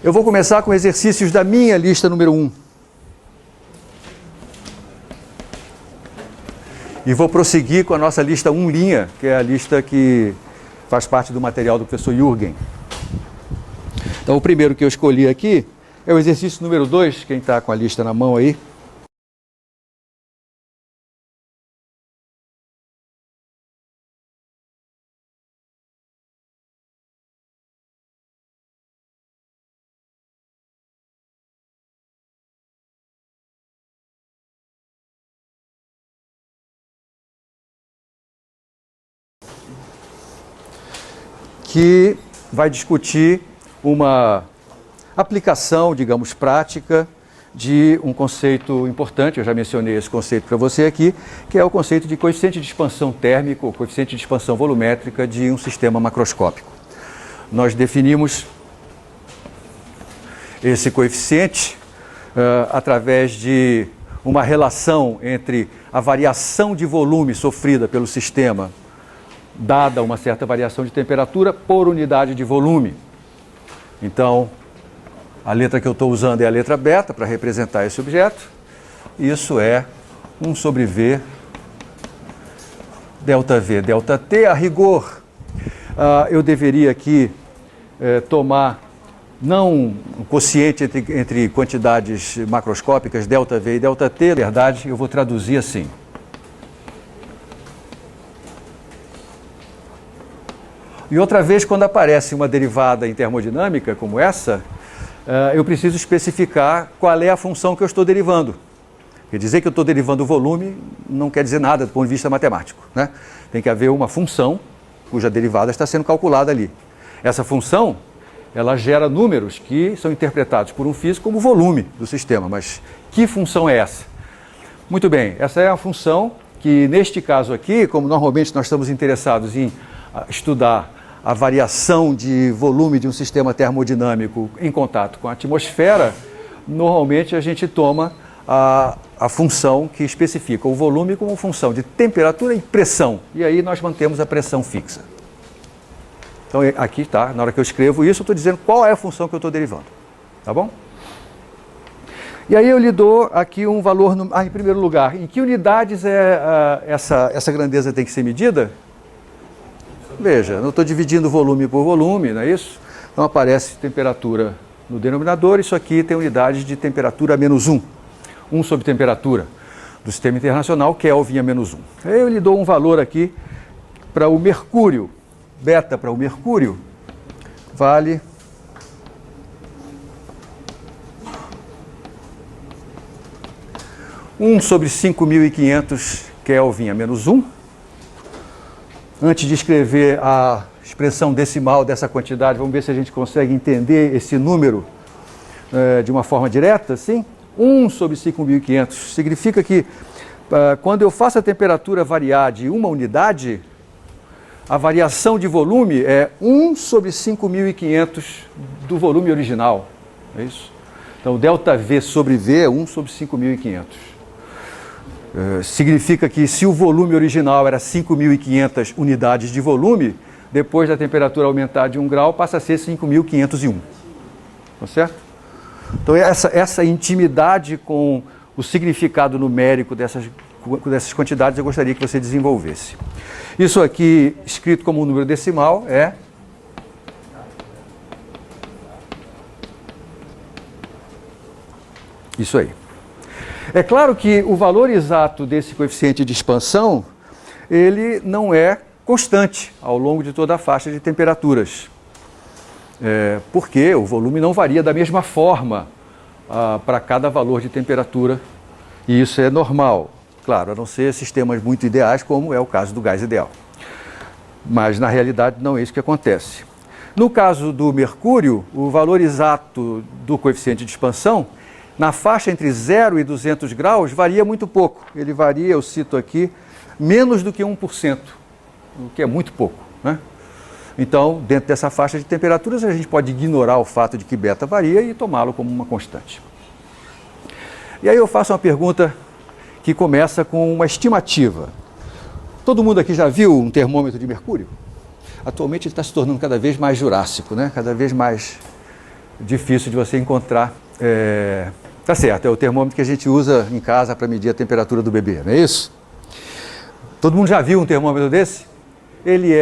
Eu vou começar com exercícios da minha lista número 1. E vou prosseguir com a nossa lista 1', que é a lista que faz parte do material do professor Jürgen. Então, o primeiro que eu escolhi aqui é o exercício número 2, quem está com a lista na mão aí. Que vai discutir uma aplicação, digamos, prática de um conceito importante, eu já mencionei esse conceito para você aqui, que é o conceito de coeficiente de expansão térmico, ou coeficiente de expansão volumétrica de um sistema macroscópico. Nós definimos esse coeficiente através de uma relação entre a variação de volume sofrida pelo sistema dada uma certa variação de temperatura por unidade de volume. Então, a letra que eu estou usando é a letra beta para representar esse objeto. Isso é 1 sobre V, delta T. A rigor, eu deveria aqui tomar não um quociente entre quantidades macroscópicas, delta V e delta T. Na verdade, eu vou traduzir assim. E outra vez, quando aparece uma derivada em termodinâmica como essa, eu preciso especificar qual é a função que eu estou derivando. Quer dizer que eu estou derivando o volume não quer dizer nada do ponto de vista matemático, né? Tem que haver uma função cuja derivada está sendo calculada ali. Essa função, ela gera números que são interpretados por um físico como volume do sistema. Mas que função é essa? Muito bem, essa é a função que, neste caso aqui, como normalmente nós estamos interessados em estudar a variação de volume de um sistema termodinâmico em contato com a atmosfera, normalmente a gente toma a função que especifica o volume como função de temperatura e pressão. E aí nós mantemos a pressão fixa. Então aqui está, na hora que eu escrevo isso, eu estou dizendo qual é a função que eu estou derivando. Tá bom? E aí eu lhe dou aqui um valor, em primeiro lugar, em que unidades essa grandeza tem que ser medida? Veja, não estou dividindo volume por volume, não é isso? Então aparece temperatura no denominador, isso aqui tem unidades de temperatura menos 1. 1 sobre temperatura do sistema internacional, Kelvin a menos 1. Aí eu lhe dou um valor aqui para o mercúrio. Beta para o mercúrio vale 1 sobre 5.500 Kelvin a menos 1. Antes de escrever a expressão decimal dessa quantidade, vamos ver se a gente consegue entender esse número de uma forma direta, assim. 1 sobre 5.500 significa que quando eu faço a temperatura variar de uma unidade, a variação de volume é 1 sobre 5.500 do volume original. É isso? Então, delta V sobre V é 1 sobre 5.500. Significa que se o volume original era 5.500 unidades de volume, depois da temperatura aumentar de 1 grau, passa a ser 5.501. Tá certo? Então, essa intimidade com o significado numérico dessas quantidades eu gostaria que você desenvolvesse. Isso aqui, escrito como um número decimal, é isso aí. É claro que o valor exato desse coeficiente de expansão, ele não é constante ao longo de toda a faixa de temperaturas. Porque o volume não varia da mesma forma para cada valor de temperatura, e isso é normal, claro, a não ser sistemas muito ideais, como é o caso do gás ideal. Mas, na realidade, não é isso que acontece. No caso do mercúrio, o valor exato do coeficiente de expansão, na faixa entre 0 e 200 graus, varia muito pouco. Ele varia, eu cito aqui, menos do que 1%, o que é muito pouco, né? Então, dentro dessa faixa de temperaturas, a gente pode ignorar o fato de que beta varia e tomá-lo como uma constante. E aí eu faço uma pergunta que começa com uma estimativa. Todo mundo aqui já viu um termômetro de mercúrio? Atualmente ele está se tornando cada vez mais jurássico, né? Cada vez mais difícil de você encontrar. Tá certo, é o termômetro que a gente usa em casa para medir a temperatura do bebê, não é isso? Todo mundo já viu um termômetro desse? Ele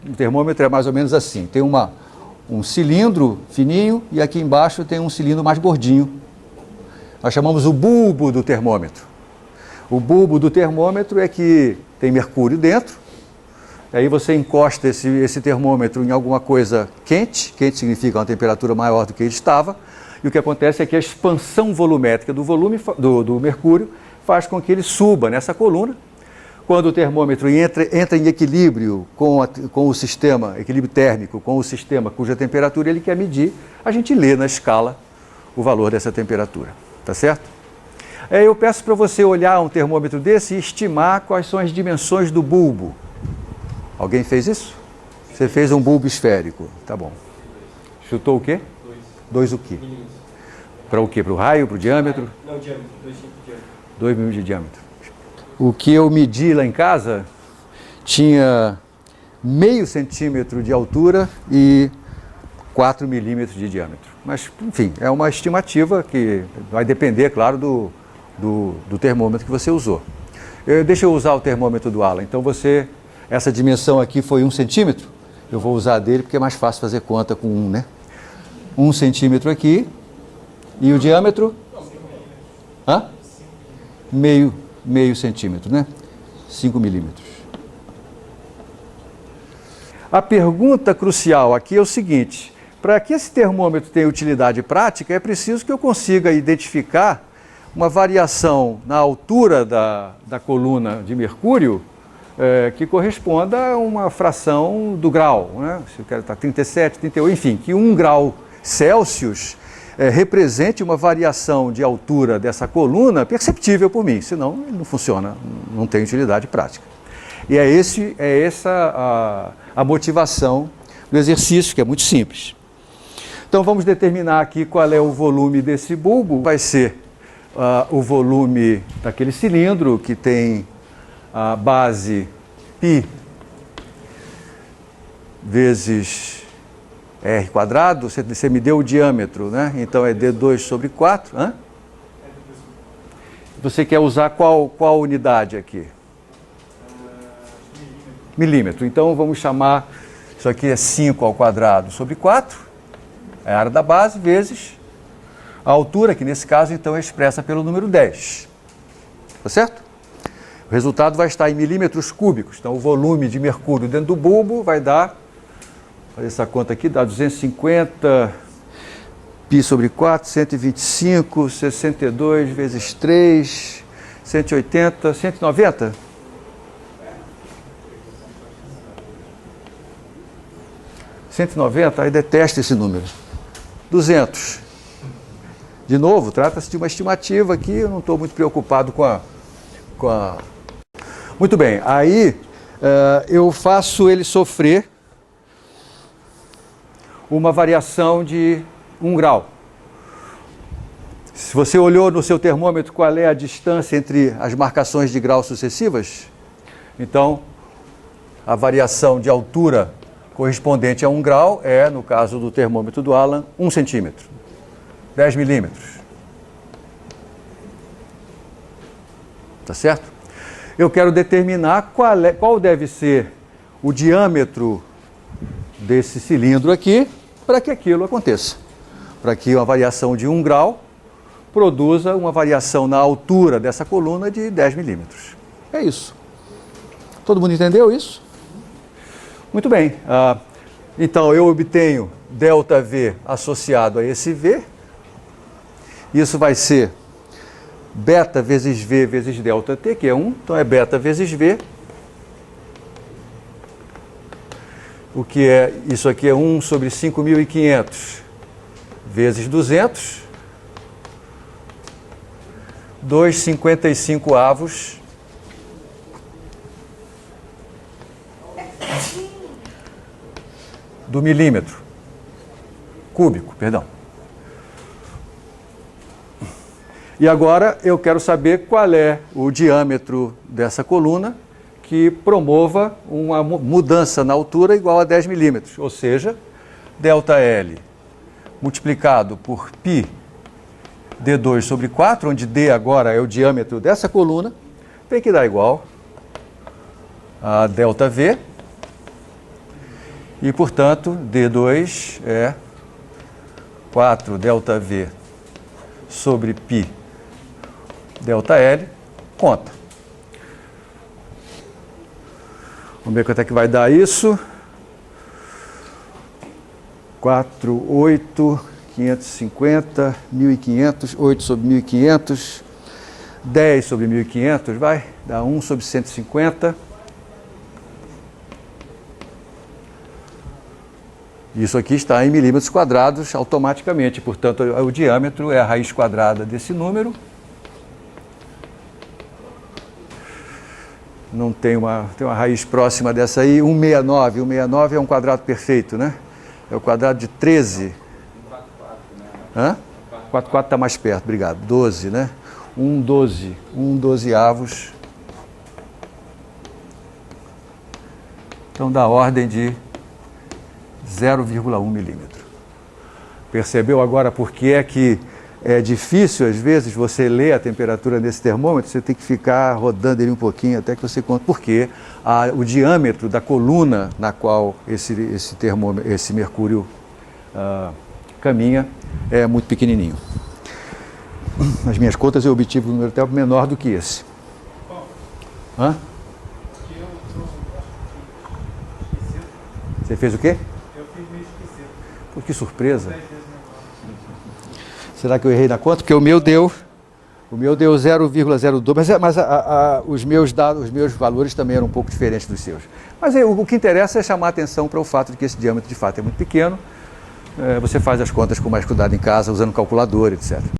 um termômetro é mais ou menos assim, tem um cilindro fininho e aqui embaixo tem um cilindro mais gordinho. Nós chamamos o bulbo do termômetro. O bulbo do termômetro é que tem mercúrio dentro, aí você encosta esse termômetro em alguma coisa quente, quente significa uma temperatura maior do que ele estava, e o que acontece é que a expansão volumétrica do mercúrio faz com que ele suba nessa coluna. Quando o termômetro entra em equilíbrio com o sistema, equilíbrio térmico com o sistema cuja temperatura ele quer medir, a gente lê na escala o valor dessa temperatura, tá certo? Eu peço para você olhar um termômetro desse e estimar quais são as dimensões do bulbo. Alguém fez isso? Você fez um bulbo esférico, tá bom. Chutou o quê? 2 o quê? Para o quê? Para o raio, para o diâmetro? Não, diâmetro, 2 centímetros de diâmetro. 2 milímetros de diâmetro. O que eu medi lá em casa tinha meio centímetro de altura e 4 milímetros de diâmetro. Mas, enfim, é uma estimativa que vai depender, claro, do termômetro que você usou. Deixa eu usar o termômetro do Alan. Então, essa dimensão aqui foi 1 centímetro. Eu vou usar dele porque é mais fácil fazer conta com 1, né? 1 centímetro aqui. E o diâmetro? Hã? Meio centímetro, né? 5 milímetros. A pergunta crucial aqui é o seguinte: para que esse termômetro tenha utilidade prática, é preciso que eu consiga identificar uma variação na altura da coluna de mercúrio que corresponda a uma fração do grau, né? Se eu quero estar 37, 38, enfim, que 1 grau Celsius represente uma variação de altura dessa coluna perceptível por mim, senão ele não funciona, não tem utilidade prática. E é essa a motivação do exercício, que é muito simples. Então vamos determinar aqui qual é o volume desse bulbo. Vai ser o volume daquele cilindro que tem a base π vezes R quadrado, você me deu o diâmetro, né? Então é D2 sobre 4. Hã? Você quer usar qual unidade aqui? Milímetro. Então vamos chamar, isso aqui é 5 ao quadrado sobre 4, é a área da base, vezes a altura, que nesse caso então é expressa pelo número 10. Tá certo? O resultado vai estar em milímetros cúbicos. Então o volume de mercúrio dentro do bulbo vai dar, fazer essa conta aqui, dá 250 π sobre 4, 125, 62 vezes 3, 180, 190? Aí detesto esse número. 200. De novo, trata-se de uma estimativa aqui, eu não estou muito preocupado com a... Muito bem, aí eu faço ele sofrer uma variação de 1 grau. Se você olhou no seu termômetro qual é a distância entre as marcações de grau sucessivas, então a variação de altura correspondente a 1 grau é, no caso do termômetro do Alan, 1 centímetro, 10 milímetros. Tá certo? Eu quero determinar qual deve ser o diâmetro desse cilindro aqui para que aquilo aconteça. Para que uma variação de 1 grau produza uma variação na altura dessa coluna de 10 milímetros. É isso. Todo mundo entendeu isso? Muito bem. Então eu obtenho ΔV associado a esse V. Isso vai ser beta vezes V vezes ΔT, que é 1. Então é beta vezes V. O que é, isso aqui é 1 sobre 5.500 vezes 200, 2,55 avos do milímetro cúbico, perdão. E agora eu quero saber qual é o diâmetro dessa coluna que promova uma mudança na altura igual a 10 milímetros, ou seja, ΔL multiplicado por π d2 sobre 4, onde d agora é o diâmetro dessa coluna, tem que dar igual a ΔV. E, portanto, d2 é 4 ΔV sobre π ΔL, conta. Vamos ver quanto é que vai dar isso. 4, 8, 550, 1.500, 8 sobre 1.500, 10 sobre 1.500, vai, dá 1 sobre 150. Isso aqui está em milímetros quadrados automaticamente, portanto, o diâmetro é a raiz quadrada desse número. Não tem uma raiz próxima dessa aí, 169. 169 é um quadrado perfeito, né? É o quadrado de 13. 4,4 está mais perto, obrigado. 12, né? 1,12. 1/12avos. Então, dá ordem de 0,1 milímetro. Percebeu agora por que é que é difícil, às vezes, você ler a temperatura nesse termômetro? Você tem que ficar rodando ele um pouquinho até que você conta. Porque o diâmetro da coluna na qual esse mercúrio caminha é muito pequenininho. Nas minhas contas eu obtive um número até menor do que esse. Hã? Você fez o quê? Eu fiz meio esquecido. Pô, que surpresa. Será que eu errei na conta? Porque o meu deu 0,02, mas os meus dados, os meus valores também eram um pouco diferentes dos seus. Mas o que interessa é chamar a atenção para o fato de que esse diâmetro de fato é muito pequeno. Você faz as contas com mais cuidado em casa, usando calculadora, etc.